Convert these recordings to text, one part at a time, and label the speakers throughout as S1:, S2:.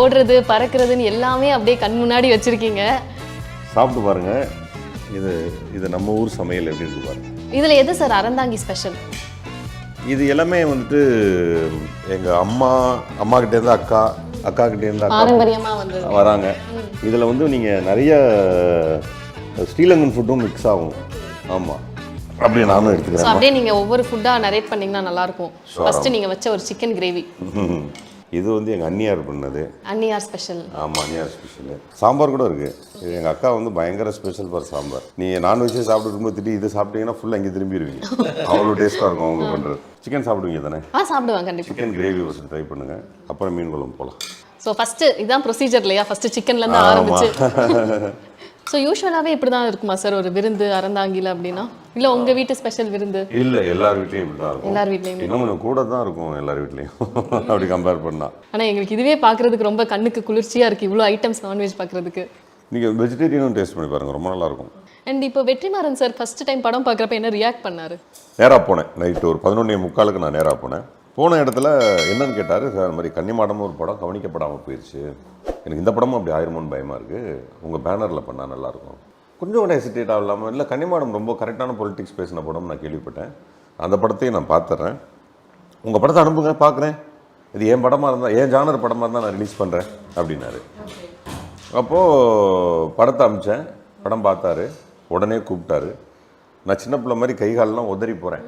S1: ஓடுறது பறக்கிறதுன்னு எல்லாமே அப்படியே கண் முன்னாடி வச்சிருக்கீங்க.
S2: சாப்பிட்டு பாருங்க. இது இது நம்ம ஊர் சமையல் எப்படி இருக்கு பாருங்க.
S1: இதுல எது சார் அறந்தாங்கி ஸ்பெஷல்?
S2: இது எல்லாமே வந்துட்டு எங்கள் அம்மா கிட்டேருந்து அக்கா கிட்டேருந்து அக்கா
S1: பாரம்பரியமா வந்து
S2: வராங்க. இதில் வந்து நீங்கள் நிறைய ஸ்ரீலங்கன் ஃபுட்டும் மிக்ஸ் ஆகும். ஆமாம், அப்படியே நானும் எடுத்துக்கிறேன்.
S1: அப்படியே நீங்கள் ஒவ்வொரு ஃபுட்டாக நரேட் பண்ணிங்கன்னா நல்லாயிருக்கும். ஃபஸ்ட்டு நீங்கள் வச்ச ஒரு சிக்கன் கிரேவி,
S2: இது வந்து எங்கள் அண்ணியார் பண்ணது.
S1: அண்ணியார் ஸ்பெஷல்.
S2: ஆமாம், அண்ணியார் ஸ்பெஷலு. சாம்பார் கூட இருக்குது. இது எங்கள் அக்கா வந்து பயங்கர ஸ்பெஷல் ஃபார் சாம்பார். நீங்கள் நான்வெஜ்ஜே சாப்பிட்டு இருக்கும்போது திட்டி இது சாப்பிட்டீங்கன்னா ஃபுல்லாக இங்கே திரும்பிடுவீங்க. அவ்வளோ டேஸ்ட்டாக இருக்கும் அவங்க பண்ணுறது. சிக்கன் சாப்பிடுவீங்க தானே?
S1: சாப்பிடுவேன் கண்டிப்பாக.
S2: சிக்கன் கிரேவி ஃபஸ்ட்டு ட்ரை பண்ணுங்கள், அப்புறம் மீன் குழம்பு போகலாம்.
S1: ஸோ ஃபஸ்ட்டு இதுதான் ப்ரொசீஜர் இல்லையா? ஃபஸ்ட்டு சிக்கன்லேருந்து ஆரம்பிச்சு. ஸோ யூஸ்வலாகவே இப்படி தான் இருக்குமா சார் ஒரு விருந்து அறந்தாங்கில அப்படின்னா? இல்லை உங்கள் வீட்டு ஸ்பெஷல் விருந்து?
S2: இல்லை, எல்லார் வீட்லேயும் இப்படி தான் இருக்கும்.
S1: எல்லார் வீட்லேயும்
S2: இன்னும் கொஞ்சம் கூட தான் இருக்கும் எல்லார் வீட்லேயும் அப்படி கம்பேர் பண்ணால்.
S1: ஆனால் எங்களுக்கு இதுவே பார்க்குறதுக்கு ரொம்ப கண்ணுக்கு குளிர்ச்சியாக இருக்குது, இவ்வளோ ஐட்டம்ஸ் நான்வெஜ் பார்க்குறதுக்கு.
S2: நீங்கள் வெஜிடேரியனும் டேஸ்ட் பண்ணி பாருங்கள், ரொம்ப நல்லாயிருக்கும்.
S1: அண்ட் இப்போ வெற்றிமாறன் சார் ஃபஸ்ட்டு டைம் படம் பார்க்குறப்ப என்ன ரியாக்ட் பண்ணார்?
S2: நேராக போனேன், நைட்டு ஒரு 11:45 நான் நேராக போனேன். போன இடத்துல என்னன்னு கேட்டார், சார் இந்த மாதிரி கன்னிமாடமும் ஒரு படம் கவனிக்கப்படாமல் போயிடுச்சு, எனக்கு இந்த படமும் அப்படி ஆயிருமோன்னு பயமாக இருக்குது, உங்கள் பேனரில் பண்ணால் நல்லாயிருக்கும். கொஞ்சம் கூட ஹெசிடேட் ஆகலாமல், இல்லை கன்னிமாடம் ரொம்ப கரெக்டான பொலிட்டிக்ஸ் பேசின படம் நான் கேள்விப்பட்டேன், அந்த படத்தையும் நான் பார்த்துட்றேன், உங்கள் படத்தை அனுப்புங்க பார்க்குறேன், இது என் படமாக இருந்தால் என் ஜானர் படமாக இருந்தால் நான் ரிலீஸ் பண்ணுறேன் அப்படின்னாரு. அப்போது படத்தை அனுப்பிச்சேன், படம் பார்த்தாரு, உடனே கூப்பிட்டாரு. நான் சின்ன பிள்ளை மாதிரி கை காலெலாம் உதறி போகிறேன்,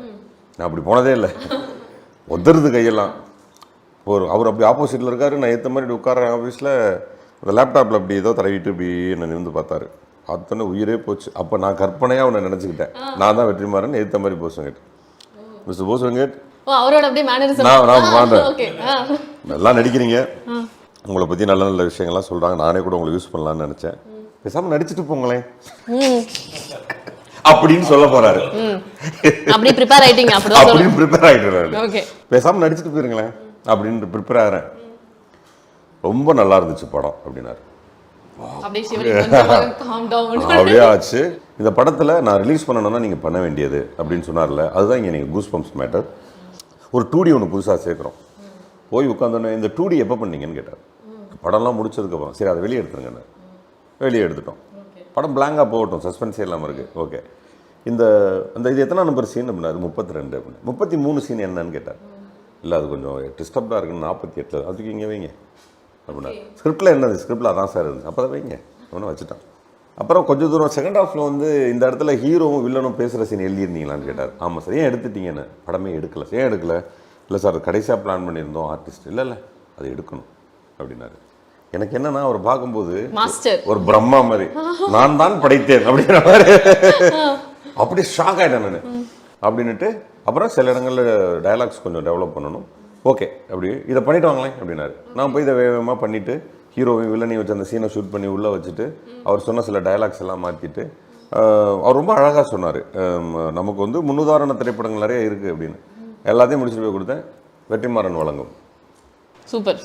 S2: நான் அப்படி போனதே இல்லை, உதறது கையெல்லாம். அவர் அப்படி ஆப்போசிட்டில் இருக்காரு, நான் ஏற்ற மாதிரி உட்கார ஆஃபீஸில் அந்த லேப்டாப்பில் அப்படி ஏதோ தடவிட்டு இப்படி என்னை நிமிந்து பார்த்தாரு. அத்தனை உயிரே போச்சு. அப்போ நான் கற்பனையாக அவனை நினச்சிக்கிட்டேன், நான் தான் வெற்றிமாறன், ஏற்ற மாதிரி போஸ்வங்கேட் மிஸ்டர் போஸ்வங்கேட்
S1: அவரோட அப்படியே மேனரிசம்
S2: நான் வாழ்றேன், நல்லா நடிக்கிறீங்க, உங்களை பற்றி நல்ல நல்ல விஷயங்கள்லாம் சொல்கிறாங்க, நானே கூட உங்களை யூஸ் பண்ணலான்னு நினச்சேன், பேசாமல் நடிச்சுட்டு போங்களேன் அப்படின்னு சொல்ல போறாரு.
S1: அப்படியே ப்ரிப்பேர் ஆயிட்டீங்க?
S2: அப்படின்னு ப்ரிப்பேர் ஆயிட்டு பேசாம நடிச்சுட்டு போயிருங்களேன் அப்படின்னு ப்ரிப்பேர் ஆகிறேன். ரொம்ப நல்லா இருந்துச்சு படம் அப்படின்னாரு. அப்படியே ஆச்சு. இந்த படத்துல நான் ரிலீஸ் பண்ணணும்னா நீங்க பண்ண வேண்டியது அப்படின்னு சொன்னார்ல, அதுதான் இங்க நீங்க கூஸ் பம்ப்ஸ் மேட்டர். ஒரு 2D ஒன்று புதுசாக சேர்க்குறோம். போய் உட்காந்தோன்னே இந்த 2D எப்போ பண்ணீங்கன்னு கேட்டார். படம்லாம் முடிச்சதுக்கப்புறம் சரி அதை வெளியே எடுத்துருங்கன்னு வெளியே எடுத்துட்டோம். படம் பிளாங்காக போகட்டும், சஸ்பென்ஸே இல்லாமல் இருக்குது. ஓகே, இந்த இது எத்தனை நம்பர் சீன் அப்படின்னாரு? 32 அப்படின்னு. 33 சீன் என்னன்னு கேட்டார். இல்லை அது கொஞ்சம் டிஸ்டர்ப்டாக இருக்குன்னு 48 அதுக்கு இங்கே வைங்க அப்படின்னா. ஸ்கிரிப்டில் என்னது? ஸ்கிரிப்டில் அதான் சார் இருந்துச்சு, அப்போ தான் வைங்க ஒன்றும் வச்சுட்டான். அப்புறம் கொஞ்சம் தூரம் செகண்ட் ஹாஃபில் வந்து இந்த இடத்துல ஹீரோவும் வில்லனும் பேசுகிற சீன் எழுதியிருந்தீங்களான்னு கேட்டார். ஆமாம் சார். ஏன் எடுத்துட்டீங்கன்னு? படமே எடுக்கலை. ஏன் எடுக்கலை? இல்லை சார் கடைசியாக பிளான் பண்ணியிருந்தோம் ஆர்டிஸ்ட். இல்லை அது எடுக்கணும் அப்படின்னாரு. எனக்கு என்னன்னா அவர் பார்க்கும்போது ஒரு பிரம்மா மாதிரி, நான் தான் படைத்தேன் அப்படிங்கிற மாதிரி அப்படியே ஷாக் ஆகிட்டேன் நான் அப்படின்னுட்டு. அப்புறம் சில இடங்களில் டயலாக்ஸ் கொஞ்சம் டெவலப் பண்ணணும். ஓகே, அப்படி இதை பண்ணிட்டு வாங்களேன் அப்படின்னாரு. நான் போய் இதை வேகமாக பண்ணிவிட்டு ஹீரோவையும் வில்லனையும் வச்சு அந்த சீனை ஷூட் பண்ணி உள்ளே வச்சுட்டு அவர் சொன்ன சில டயலாக்ஸ் எல்லாம் மாற்றிட்டு அவர் ரொம்ப அழகாக சொன்னார். நமக்கு வந்து முன்னுதாரண திரைப்படங்கள் நிறைய இருக்குது அப்படின்னு எல்லாத்தையும் முடிச்சுட்டு போய் கொடுத்தேன். வெற்றிமாறன் வழங்கும்.
S1: சூப்பர்.